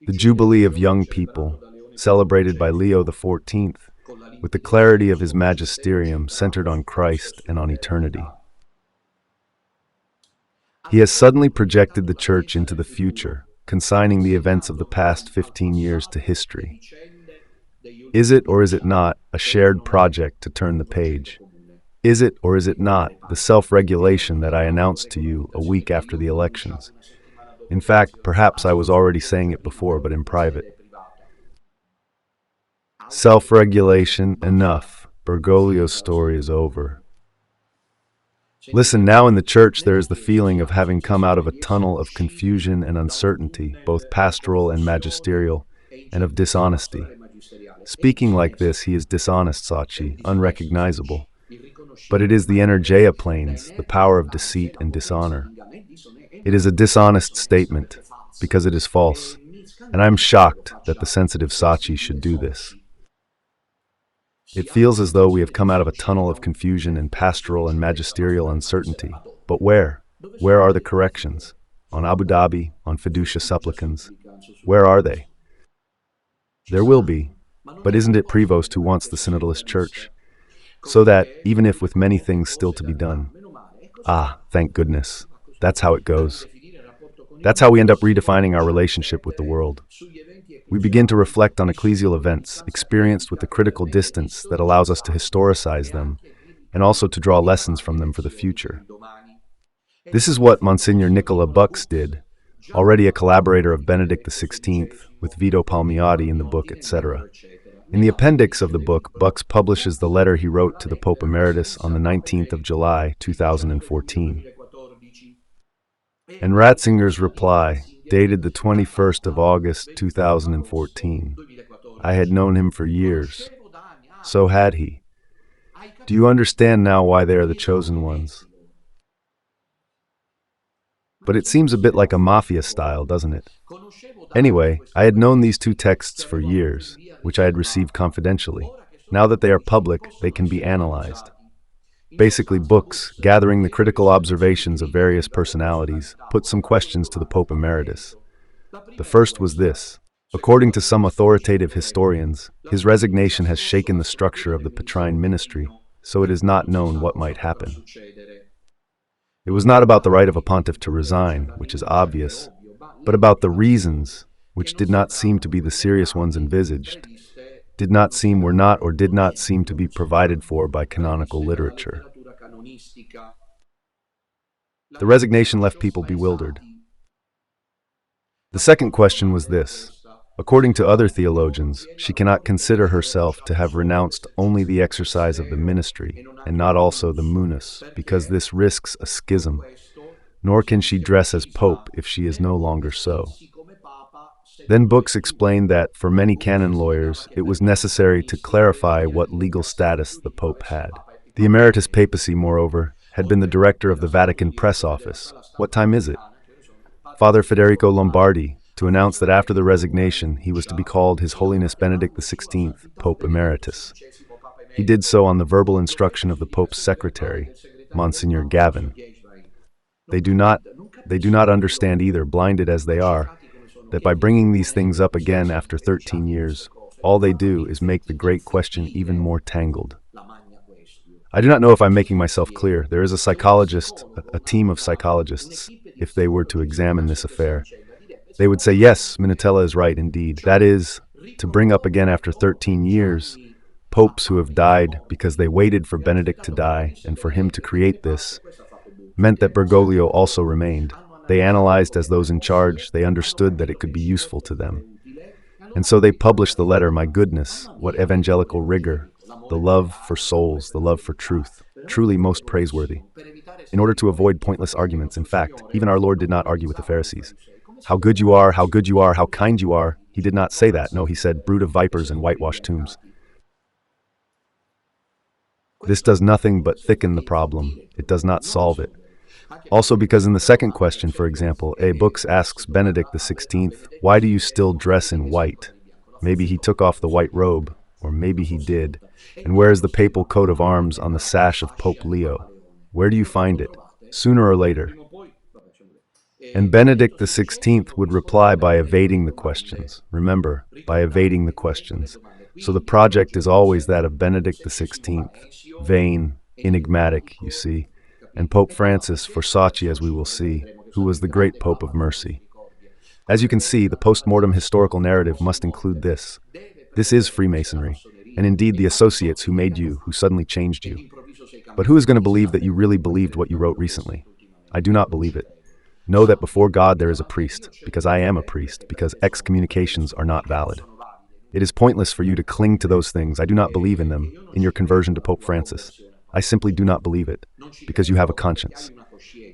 The Jubilee of Young People, celebrated by Leo XIV, with the clarity of his magisterium centered on Christ and on eternity. He has suddenly projected the Church into the future, consigning the events of the past 15 years to history. Is it or is it not a shared project to turn the page? Is it or is it not the self-regulation that I announced to you a week after the elections? In fact, perhaps I was already saying it before, but in private. Self-regulation, enough. Bergoglio's story is over. Listen, now in the Church there is the feeling of having come out of a tunnel of confusion and uncertainty, both pastoral and magisterial, and of dishonesty. Speaking like this, he is dishonest, Sacchi, unrecognizable. But it is the energeia planes, the power of deceit and dishonor. It is a dishonest statement, because it is false, and I am shocked that the sensitive Sacchi should do this. It feels as though we have come out of a tunnel of confusion and pastoral and magisterial uncertainty. But where? Where are the corrections? On Abu Dhabi, on Fiducia Supplicans? Where are they? There will be, but isn't it Prevost who wants the synodalist church? So that, even if with many things still to be done, thank goodness, that's how it goes. That's how we end up redefining our relationship with the world. We begin to reflect on ecclesial events, experienced with the critical distance that allows us to historicize them, and also to draw lessons from them for the future. This is what Monsignor Nicola Bucks did, already a collaborator of Benedict XVI, with Vito Palmiotti in the book, etc. In the appendix of the book, Bucks publishes the letter he wrote to the Pope Emeritus on the 19th of July, 2014. And Ratzinger's reply, dated the 21st of August, 2014. I had known him for years. So had he. Do you understand now why they are the chosen ones? But it seems a bit like a mafia style, doesn't it? Anyway, I had known these two texts for years, which I had received confidentially. Now that they are public, they can be analyzed. Basically, books, gathering the critical observations of various personalities, put some questions to the Pope Emeritus. The first was this. According to some authoritative historians, his resignation has shaken the structure of the Petrine ministry, so it is not known what might happen. It was not about the right of a pontiff to resign, which is obvious, but about the reasons, which did not seem to be the serious ones envisaged, did not seem to be provided for by canonical literature. The resignation left people bewildered. The second question was this. According to other theologians, she cannot consider herself to have renounced only the exercise of the ministry, and not also the munus, because this risks a schism, nor can she dress as pope if she is no longer so. Then Bucks explained that, for many canon lawyers, it was necessary to clarify what legal status the pope had. The emeritus papacy, moreover, had been the director of the Vatican press office. What time is it? Father Federico Lombardi, to announce that after the resignation, he was to be called His Holiness Benedict XVI, Pope Emeritus. He did so on the verbal instruction of the Pope's secretary, Monsignor Gavin. They do not understand either, blinded as they are, that by bringing these things up again after 13 years, all they do is make the great question even more tangled. I do not know if I'm making myself clear. There is a psychologist, a team of psychologists, if they were to examine this affair. They would say, yes, Minutella is right indeed. That is, to bring up again after 13 years, popes who have died because they waited for Benedict to die and for him to create this, meant that Bergoglio also remained. They analyzed as those in charge, they understood that it could be useful to them. And so they published the letter. My goodness, what evangelical rigor, the love for souls, the love for truth, truly most praiseworthy. In order to avoid pointless arguments, in fact, even our Lord did not argue with the Pharisees. How good you are, how good you are, how kind you are. He did not say that. No, he said, brood of vipers and whitewashed tombs. This does nothing but thicken the problem. It does not solve it. Also because in the second question, for example, A. Books asks Benedict XVI, why do you still dress in white? Maybe he took off the white robe, or maybe he did. And where is the papal coat of arms on the sash of Pope Leo? Where do you find it? Sooner or later. And Benedict XVI would reply by evading the questions. Remember, by evading the questions. So the project is always that of Benedict XVI, vain, enigmatic, you see, and Pope Francis for Sacchi, as we will see, who was the great Pope of mercy. As you can see, the post-mortem historical narrative must include this. This is Freemasonry, and indeed the associates who made you, who suddenly changed you. But who is going to believe that you really believed what you wrote recently? I do not believe it. Know that before God there is a priest, because I am a priest, because excommunications are not valid. It is pointless for you to cling to those things. I do not believe in them, in your conversion to Pope Francis. I simply do not believe it, because you have a conscience.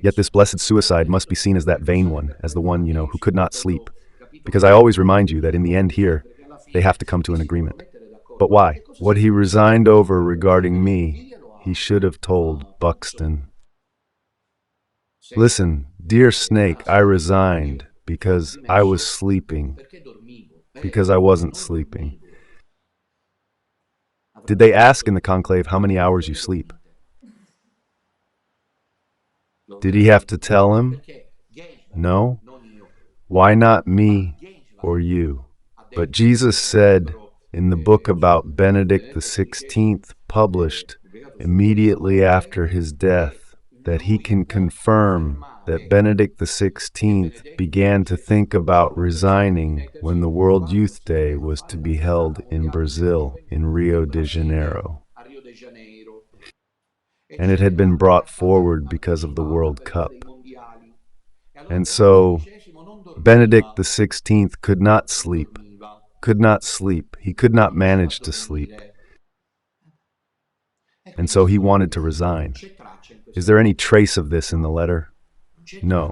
Yet this blessed suicide must be seen as that vain one, as the one, who could not sleep. Because I always remind you that in the end here, they have to come to an agreement. But why? What he resigned over regarding me, he should have told Buxton. Listen, dear Snake, I resigned because I was sleeping, because I wasn't sleeping. Did they ask in the conclave how many hours you sleep? Did he have to tell him? No? Why not me or you? But Jesus said in the book about Benedict XVI, published immediately after his death, that he can confirm that Benedict XVI began to think about resigning when the World Youth Day was to be held in Brazil, in Rio de Janeiro. And it had been brought forward because of the World Cup. And so Benedict XVI could not sleep. He could not manage to sleep. And so he wanted to resign. Is there any trace of this in the letter? No,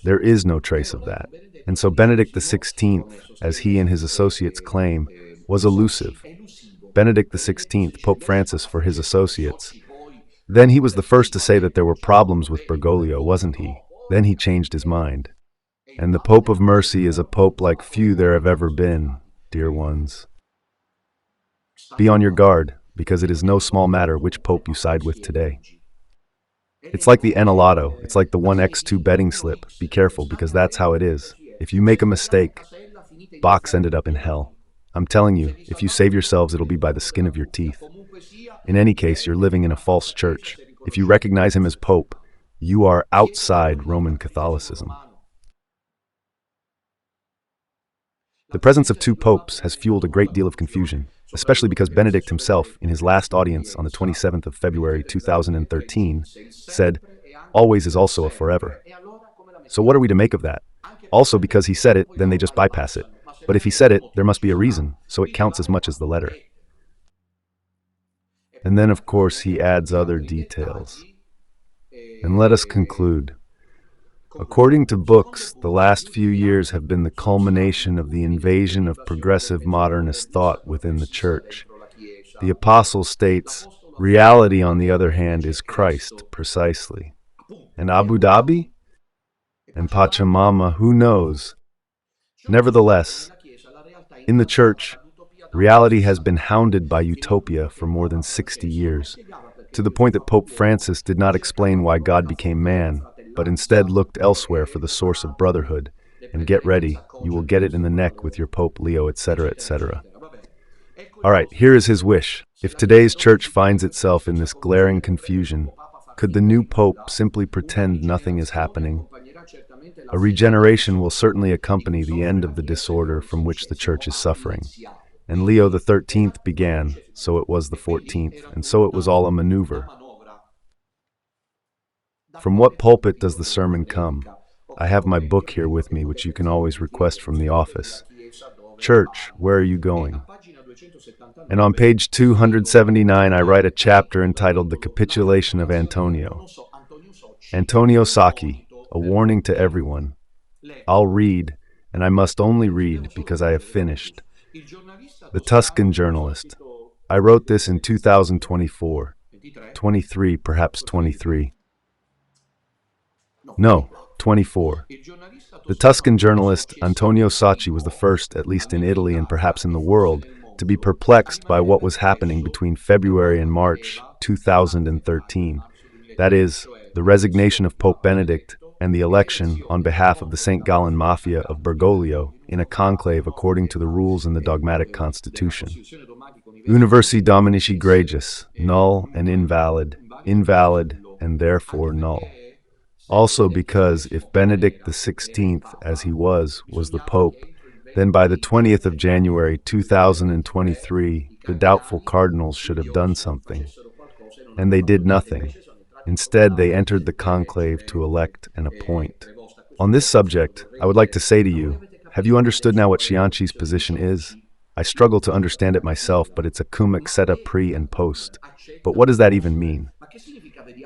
there is no trace of that. And so Benedict XVI, as he and his associates claim, was elusive. Benedict XVI, Pope Francis for his associates. Then he was the first to say that there were problems with Bergoglio, wasn't he? Then he changed his mind. And the Pope of Mercy is a pope like few there have ever been, dear ones. Be on your guard, because it is no small matter which pope you side with today. It's like the Enalotto. It's like the 1x2 betting slip. Be careful, because that's how it is. If you make a mistake, Box ended up in hell. I'm telling you, if you save yourselves, it'll be by the skin of your teeth. In any case, you're living in a false church. If you recognize him as Pope, you are outside Roman Catholicism. The presence of two popes has fueled a great deal of confusion, especially because Benedict himself, in his last audience on the 27th of February 2013, said, always is also a forever. So what are we to make of that? Also because he said it, then they just bypass it. But if he said it, there must be a reason, so it counts as much as the letter. And then, of course, he adds other details. And let us conclude. According to Books, the last few years have been the culmination of the invasion of progressive modernist thought within the Church. The Apostle states, reality, on the other hand, is Christ, precisely. And Abu Dhabi? And Pachamama, who knows? Nevertheless, in the Church, reality has been hounded by utopia for more than 60 years. to the point that Pope Francis did not explain why God became man, but instead looked elsewhere for the source of brotherhood. And get ready, you will get it in the neck with your Pope Leo, etc., etc. All right, here is his wish. If today's church finds itself in this glaring confusion, could the new pope simply pretend nothing is happening? A regeneration will certainly accompany the end of the disorder from which the church is suffering. And Leo the 13th began, so it was the 14th, and so it was all a maneuver. From what pulpit does the sermon come? I have my book here with me, which you can always request from the office. Church, where are you going? And on page 279, I write a chapter entitled The Capitulation of Antonio. Antonio Sacchi, a warning to everyone. I'll read, and I must only read because I have finished. The Tuscan journalist. I wrote this in 2024. 23, perhaps 23. No, 24. The Tuscan journalist Antonio Sacchi was the first, at least in Italy and perhaps in the world, to be perplexed by what was happening between February and March 2013. That is, the resignation of Pope Benedict and the election on behalf of the St. Gallen Mafia of Bergoglio in a conclave according to the rules in the dogmatic constitution. Universi Dominici Gregis, null and invalid, invalid and therefore null. Also because if Benedict XVI, as he was the Pope, then by the 20th of January 2023, the doubtful cardinals should have done something. And they did nothing. Instead, they entered the conclave to elect and appoint. On this subject, I would like to say to you, have you understood now what Scianchi's position is? I struggle to understand it myself, but it's a cum excepta pre and post. But what does that even mean?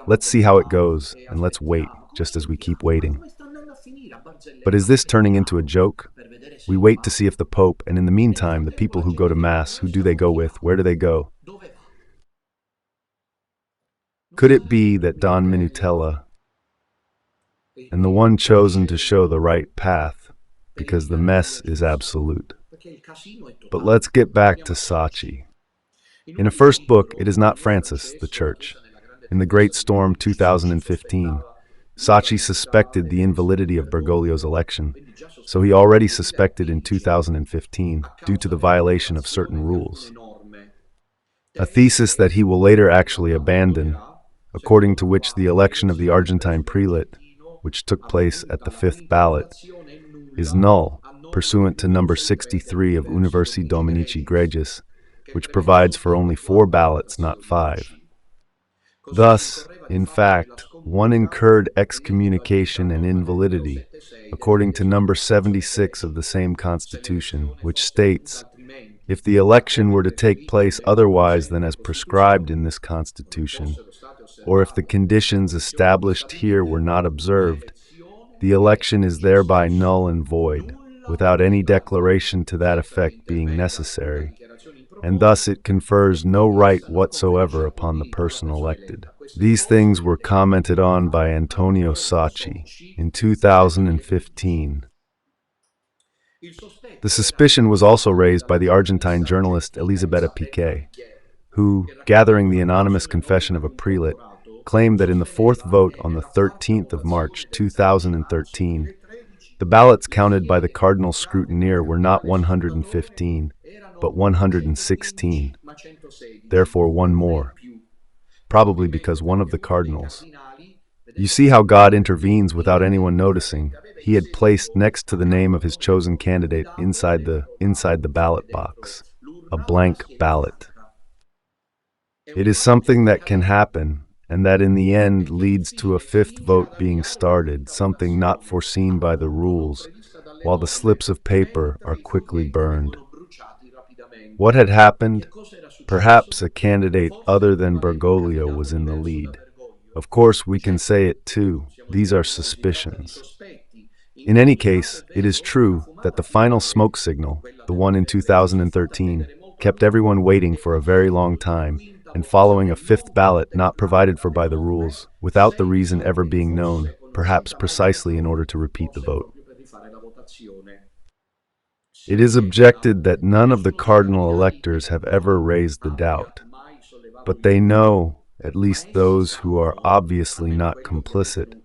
Let's see how it goes, and let's wait, just as we keep waiting. But is this turning into a joke? We wait to see if the Pope, and in the meantime, the people who go to Mass, who do they go with? Where do they go? Could it be that Don Minutella, and the one chosen to show the right path, because the mess is absolute? But let's get back to Sacchi. In a first book, it is not Francis, the Church. In the Great Storm 2015, Sacchi suspected the invalidity of Bergoglio's election, so he already suspected in 2015 due to the violation of certain rules. A thesis that he will later actually abandon, according to which the election of the Argentine prelate, which took place at the 5th ballot, is null, pursuant to number 63 of Universi Dominici Gregis, which provides for only 4 ballots, not 5. Thus, in fact, one incurred excommunication and invalidity, according to number 76 of the same constitution, which states, if the election were to take place otherwise than as prescribed in this constitution, or if the conditions established here were not observed, the election is thereby null and void, without any declaration to that effect being necessary, and thus it confers no right whatsoever upon the person elected. These things were commented on by Antonio Sacchi in 2015. The suspicion was also raised by the Argentine journalist Elisabetta Piqué, who, gathering the anonymous confession of a prelate, claimed that in the 4th vote on the 13th of March 2013, the ballots counted by the cardinal scrutineer were not 115, but 116, therefore one more, probably because one of the cardinals. You see how God intervenes without anyone noticing. He had placed next to the name of his chosen candidate inside the ballot box, a blank ballot. It is something that can happen, and that in the end leads to a 5th vote being started, something not foreseen by the rules, while the slips of paper are quickly burned. What had happened? Perhaps a candidate other than Bergoglio was in the lead. Of course, we can say it too. These are suspicions. In any case, it is true that the final smoke signal, the one in 2013, kept everyone waiting for a very long time and following a 5th ballot not provided for by the rules, without the reason ever being known, perhaps precisely in order to repeat the vote. It is objected that none of the cardinal electors have ever raised the doubt, but they know, at least those who are obviously not complicit,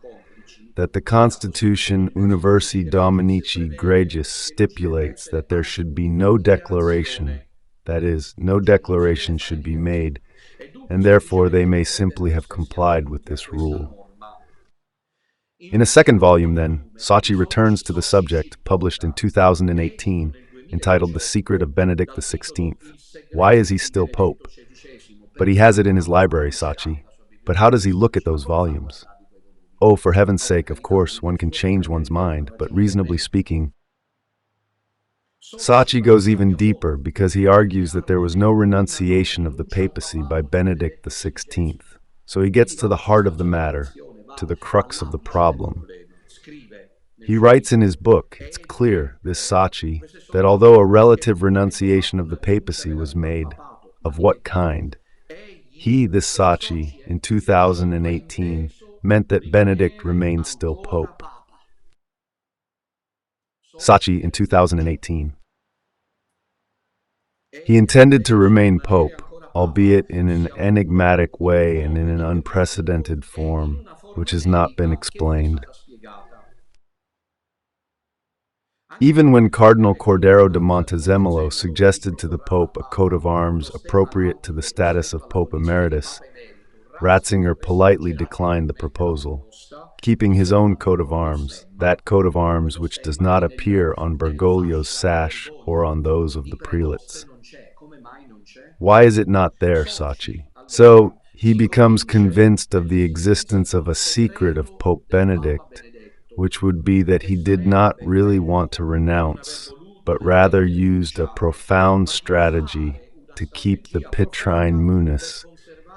that the Constitution Universi Dominici Gregis stipulates that there should be no declaration, that is, no declaration should be made, and therefore they may simply have complied with this rule. In a second volume, then, Sacchi returns to the subject, published in 2018, entitled The Secret of Benedict XVI. Why is he still Pope? But he has it in his library, Sacchi. But how does he look at those volumes? Oh, for heaven's sake, of course, one can change one's mind, but reasonably speaking, Sacchi goes even deeper because he argues that there was no renunciation of the papacy by Benedict XVI. So he gets to the heart of the matter, to the crux of the problem. He writes in his book, it's clear, this Sacchi, that although a relative renunciation of the papacy was made, of what kind? He, this Sacchi, in 2018, meant that Benedict remained still Pope. Sacchi in 2018. He intended to remain Pope, albeit in an enigmatic way and in an unprecedented form, which has not been explained. Even when Cardinal Cordero de Montezemolo suggested to the Pope a coat of arms appropriate to the status of Pope Emeritus, Ratzinger politely declined the proposal, keeping his own coat of arms, that coat of arms which does not appear on Bergoglio's sash or on those of the prelates. Why is it not there, Sacchi? So he becomes convinced of the existence of a secret of Pope Benedict, which would be that he did not really want to renounce, but rather used a profound strategy to keep the Petrine Munus,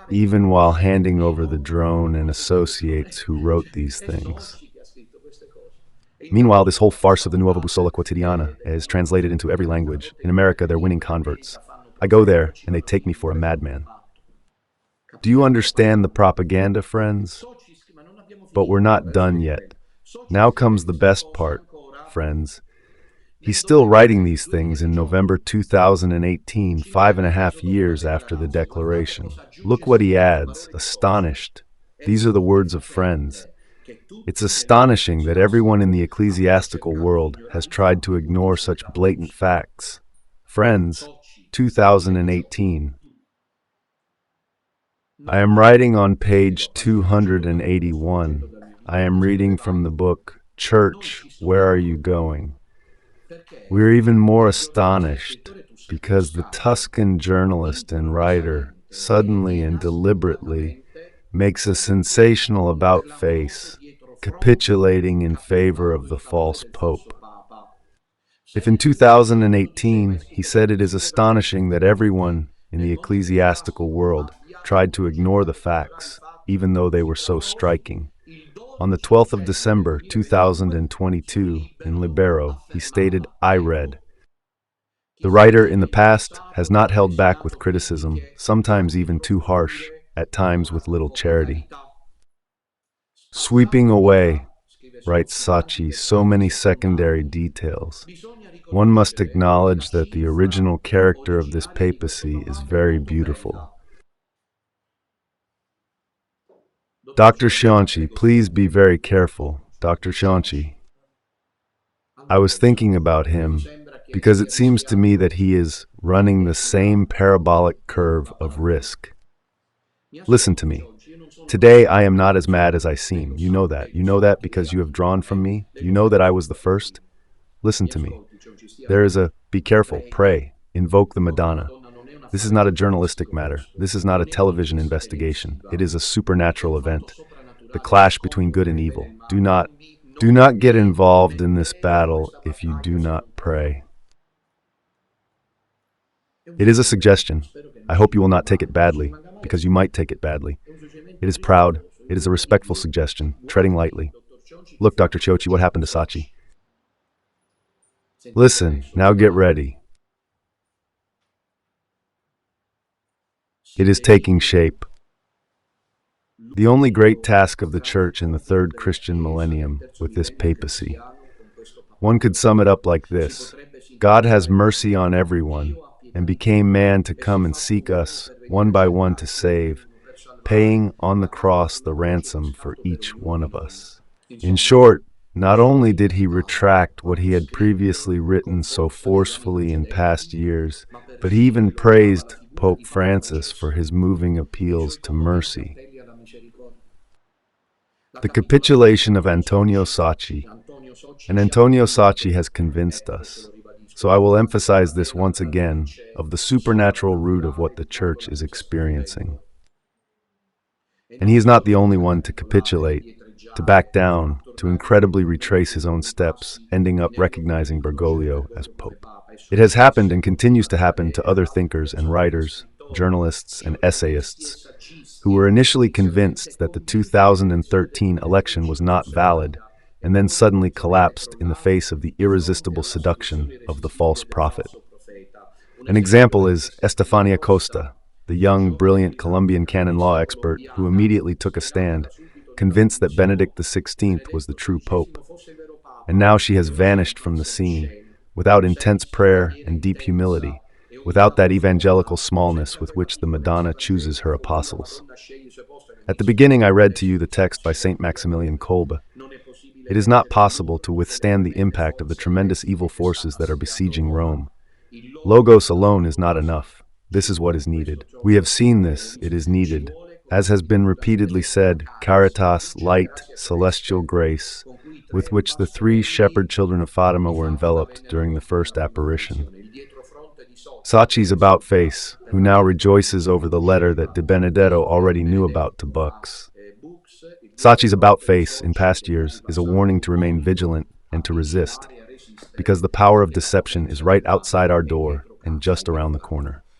even while handing over the drone and associates who wrote these things. Meanwhile, this whole farce of the Nuova Bussola Quotidiana is translated into every language. In America, they're winning converts. I go there, and they take me for a madman. Do you understand the propaganda, friends? But we're not done yet. Now comes the best part, friends. He's still writing these things in November 2018, 5.5 years after the declaration. Look what he adds, astonished. These are the words of friends. It's astonishing that everyone in the ecclesiastical world has tried to ignore such blatant facts. Friends, 2018. I am writing on page 281. I am reading from the book, Church, Where Are You Going? We're even more astonished because the Tuscan journalist and writer suddenly and deliberately makes a sensational about-face, capitulating in favor of the false pope. If in 2018 he said it is astonishing that everyone in the ecclesiastical world tried to ignore the facts, even though they were so striking, on the 12th of December 2022 in Libero, he stated, I read. The writer in the past has not held back with criticism, sometimes even too harsh, at times with little charity. Sweeping away, writes Sacchi, so many secondary details. One must acknowledge that the original character of this papacy is very beautiful. Dr. Cianci, please be very careful. Dr. Cianci. I was thinking about him because it seems to me that he is running the same parabolic curve of risk. Listen to me. Today I am not as mad as I seem. You know that. You know that because you have drawn from me. You know that I was the first. Listen to me. There is a be careful, pray, invoke the Madonna. This is not a journalistic matter. This is not a television investigation. It is a supernatural event. The clash between good and evil. Do not get involved in this battle if you do not pray. It is a suggestion. I hope you will not take it badly, because you might take it badly. It is proud. It is a respectful suggestion, treading lightly. Look, Dr. Ciocci, what happened to Sacchi? Listen, now get ready. It is taking shape. The only great task of the Church in the third Christian millennium with this papacy. One could sum it up like this. God has mercy on everyone and became man to come and seek us, one by one to save, paying on the cross the ransom for each one of us. In short, not only did he retract what he had previously written so forcefully in past years, but he even praised Pope Francis for his moving appeals to mercy. The capitulation of Antonio Sacchi, and Antonio Sacchi has convinced us, so I will emphasize this once again, of the supernatural root of what the Church is experiencing. And he is not the only one to capitulate, to back down, to incredibly retrace his own steps, ending up recognizing Bergoglio as Pope. It has happened and continues to happen to other thinkers and writers, journalists and essayists, who were initially convinced that the 2013 election was not valid, and then suddenly collapsed in the face of the irresistible seduction of the false prophet. An example is Estefania Costa, the young, brilliant Colombian canon law expert who immediately took a stand, convinced that Benedict XVI was the true pope. And now she has vanished from the scene, without intense prayer and deep humility, without that evangelical smallness with which the Madonna chooses her apostles. At the beginning I read to you the text by Saint Maximilian Kolbe. It is not possible to withstand the impact of the tremendous evil forces that are besieging Rome. Logos alone is not enough. This is what is needed. We have seen this, it is needed. As has been repeatedly said, caritas, light, celestial grace, with which the three shepherd children of Fatima were enveloped during the first apparition. Sacchi's about-face, who now rejoices over the letter that De Benedetto already knew about to Bux. Sacchi's about-face in past years is a warning to remain vigilant and to resist, because the power of deception is right outside our door and just around the corner.